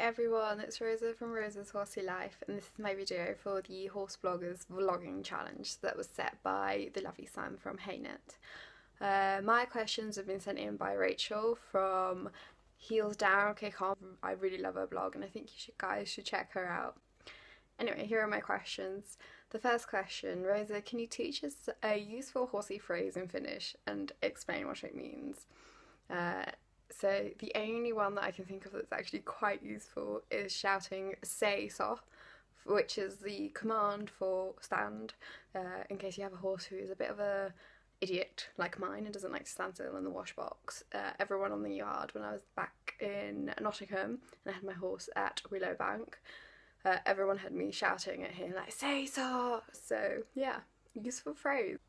everyone, it's Rosa from Rosa's Horsey Life, and this is my video for the Horse Bloggers Vlogging Challenge that was set by the lovely Sam from Haynet. My questions have been sent in by Rachel from Heels Down Kick On. I really love her blog and I think guys should check her out. Anyway, here are my questions. The first question: Rosa, can you teach us a useful horsey phrase in Finnish and explain what it means? So the only one that I can think of that's actually quite useful is shouting "seiso," which is the command for stand, in case you have a horse who is a bit of a idiot like mine and doesn't like to stand still in the wash box. Everyone on the yard, when I was back in Nottingham and I had my horse at Willowbank, everyone had me shouting at him like "seiso." So yeah, useful phrase.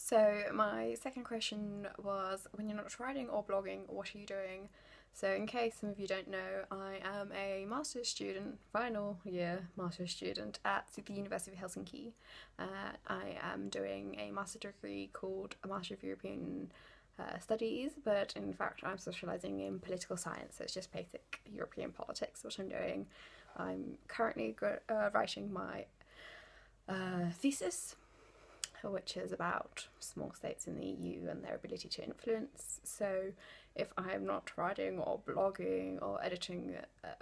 So my second question was, when you're not riding or blogging, what are you doing? So in case some of you don't know, I am a master's student, final year master's student at the University of Helsinki. I am doing a master's degree called a Master of European Studies, but in fact I'm specialising in political science, so it's just basic European politics what I'm doing. I'm currently writing my thesis, which is about small states in the EU and their ability to influence. So if I am not writing or blogging or editing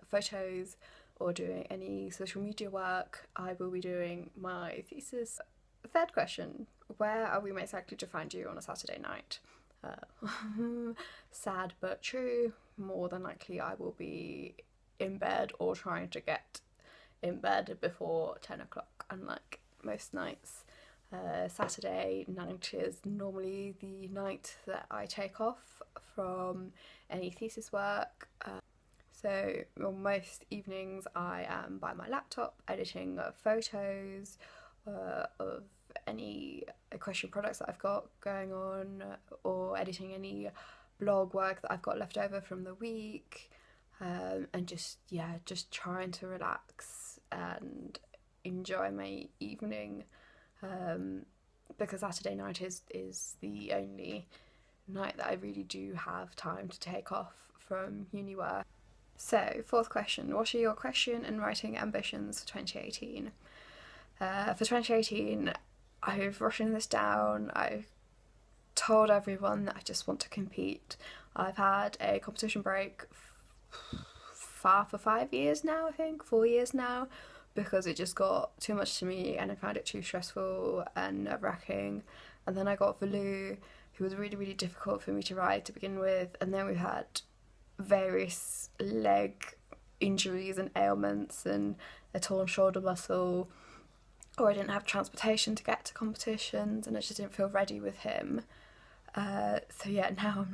photos or doing any social media work, I will be doing my thesis. Third question: where are we most likely to find you on a Saturday night? Sad but true, more than likely I will be in bed or trying to get in bed before 10 o'clock, unlike most nights. Saturday night is normally the night that I take off from any thesis work. So on most evenings I am by my laptop editing photos of any equestrian products that I've got going on, or editing any blog work that I've got left over from the week, and just trying to relax and enjoy my evening. Because Saturday night is the only night that I really do have time to take off from uni work. So, fourth question: what are your question and writing ambitions for 2018? For 2018, I've written this down. I've told everyone that I just want to compete. I've had a competition break for 5 years now, I think, 4 years now, because it just got too much to me and I found it too stressful and nerve-wracking. And then I got Valou, who was really, really difficult for me to ride to begin with, and then we had various leg injuries and ailments and a torn shoulder muscle, or I didn't have transportation to get to competitions and I just didn't feel ready with him. So yeah, now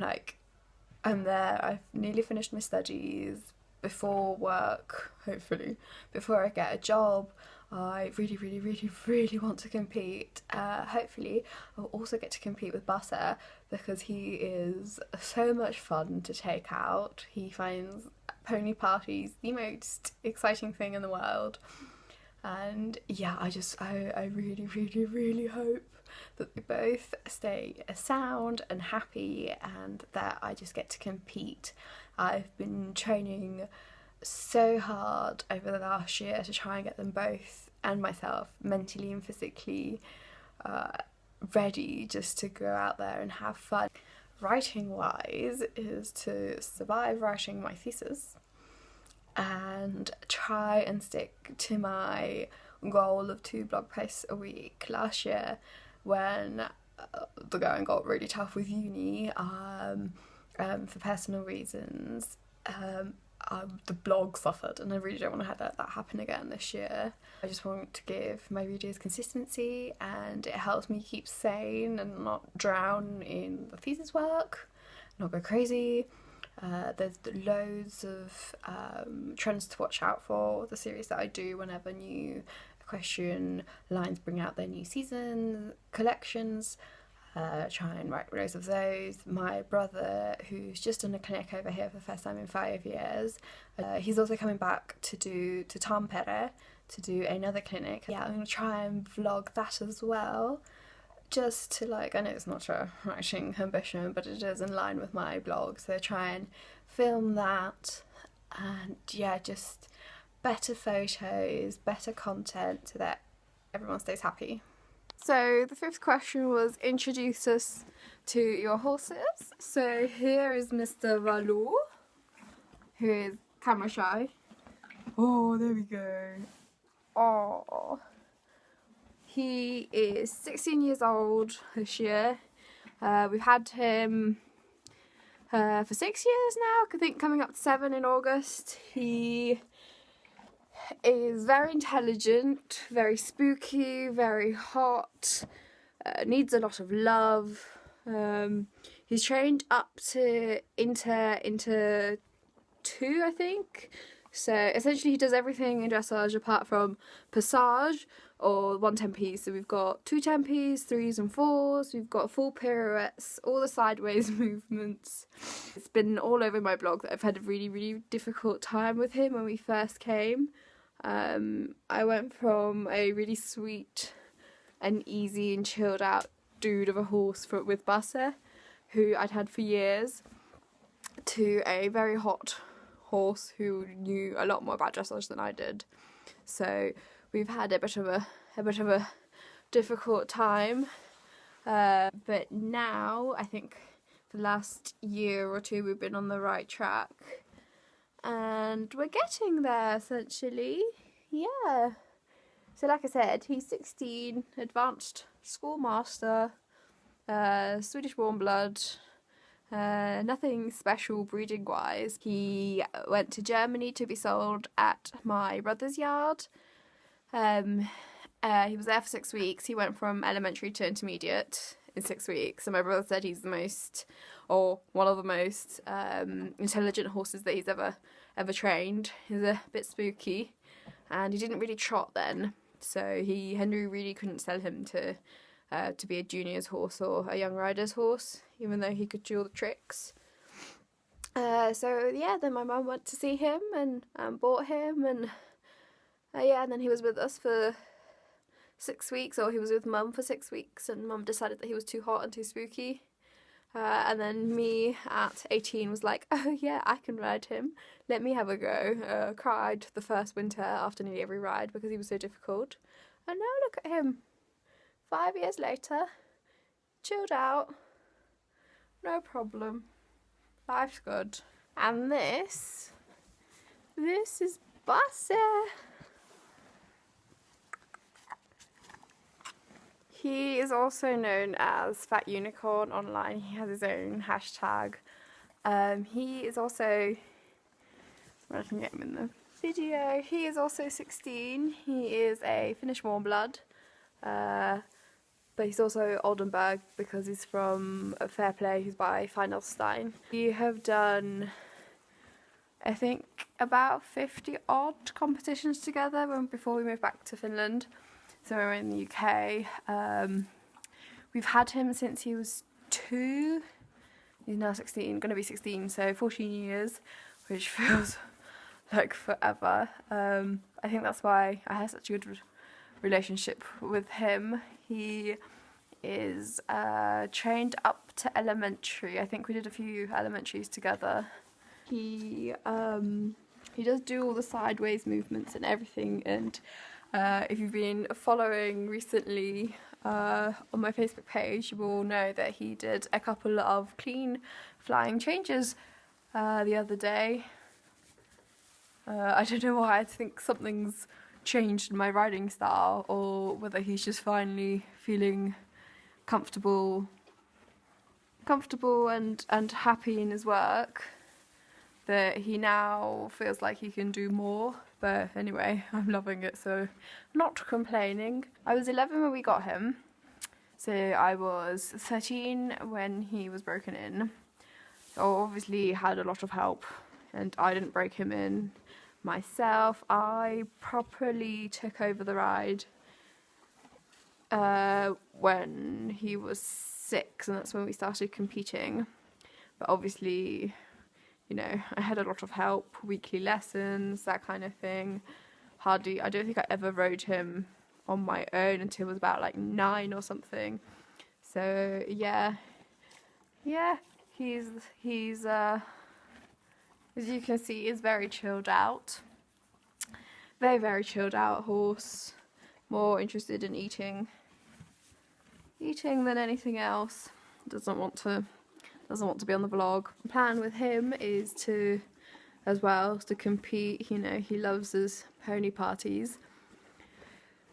I'm there. I've nearly finished my studies. Before work, hopefully, before I get a job, I really, really, really, really want to compete. Hopefully, I'll also get to compete with Butter, because he is so much fun to take out. He finds pony parties the most exciting thing in the world. And yeah, I really, really, really hope that they both stay sound and happy and that I just get to compete. I've been training so hard over the last year to try and get them both and myself mentally and physically ready just to go out there and have fun. Writing wise is to survive writing my thesis and try and stick to my goal of 2 blog posts a week. Last year, when the going got really tough with uni, for personal reasons, the blog suffered, and I really don't want to have that happen again this year. I just want to give my readers consistency, and it helps me keep sane and not drown in the thesis work, not go crazy. There's loads of trends to watch out for. The series that I do whenever new equestrian lines bring out their new season collections, try and write loads of those. My brother, who's just done a clinic over here for the first time in 5 years, he's also coming back to Tampere to do another clinic. Yeah, I'm going to try and vlog that as well, just to I know it's not a writing ambition, but it is in line with my blog, so try and film that and yeah, just better photos, better content so that everyone stays happy. So the fifth question was introduce us to your horses. So here is Mr. Valou, who is camera shy. Oh, there we go. Oh, he is 16 years old this year. We've had him for 6 years now, I think coming up to 7 in August. He is very intelligent, very spooky, very hot, needs a lot of love. He's trained up to Inter 2, I think. So essentially he does everything in dressage apart from passage or 1 tempies. So we've got 2 tempies, 3s and 4s, we've got full pirouettes, all the sideways movements. It's been all over my blog that I've had a really, really difficult time with him when we first came. I went from a really sweet and easy and chilled out dude of a horse with Buster, who I'd had for years, to a very hot horse who knew a lot more about dressage than I did. So we've had a bit of a difficult time, but now I think the last year or two we've been on the right track, and we're getting there essentially. Yeah. So like I said, he's 16, advanced schoolmaster, Swedish warm blood. Nothing special breeding wise. He went to Germany to be sold at my brother's yard. He was there for 6 weeks. He went from elementary to intermediate in 6 weeks. And my brother said he's the most, or one of the most, intelligent horses that he's ever trained. He's a bit spooky, and he didn't really trot then. So Henry really couldn't sell him to be a junior's horse or a young rider's horse, even though he could do all the tricks. So yeah, then my mum went to see him and bought him, and and then he was with us for 6 weeks, or he was with mum for 6 weeks, and mum decided that he was too hot and too spooky. And then me at 18 was like, oh yeah, I can ride him. Let me have a go. Cried the first winter after nearly every ride because he was so difficult. And now look at him. 5 years later, chilled out, no problem. Life's good. And this is Buster. He is also known as Fat Unicorn online. He has his own hashtag. He is also, I can get him in the video. He is also 16. He is a Finnish warm blood. But he's also Oldenburg because he's from Fair Play, who's by Finalstein. We have done, I think, about 50 odd competitions together before we moved back to Finland. So we were in the UK. We've had him since he was 2. He's now 16, going to be 16, so 14 years, which feels like forever. I think that's why I have such a good relationship with him. He is trained up to elementary. I think we did a few elementaries together. He does do all the sideways movements and everything, and if you've been following recently on my Facebook page, you will know that he did a couple of clean flying changes the other day. I don't know why, I think something's changed in my riding style, or whether he's just finally feeling comfortable and happy in his work, that he now feels like he can do more. But anyway, I'm loving it, so not complaining. I was 11 when we got him, so I was 13 when he was broken in. So obviously had a lot of help, and I didn't break him in myself. I properly took over the ride when he was 6, and that's when we started competing. But obviously, you know, I had a lot of help, weekly lessons, that kind of thing. I don't think I ever rode him on my own until I was about like 9 or something. So yeah, he's As you can see, he's very chilled out. Very, very chilled out horse. More interested in eating than anything else. Doesn't want to be on the vlog. The plan with him is to compete. You know, he loves his pony parties.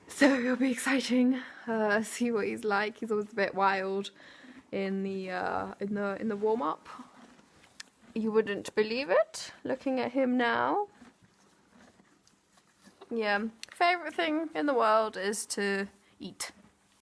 So it'll be exciting. See what he's like. He's always a bit wild in the warm up. You wouldn't believe it looking at him now. Yeah, favourite thing in the world is to eat.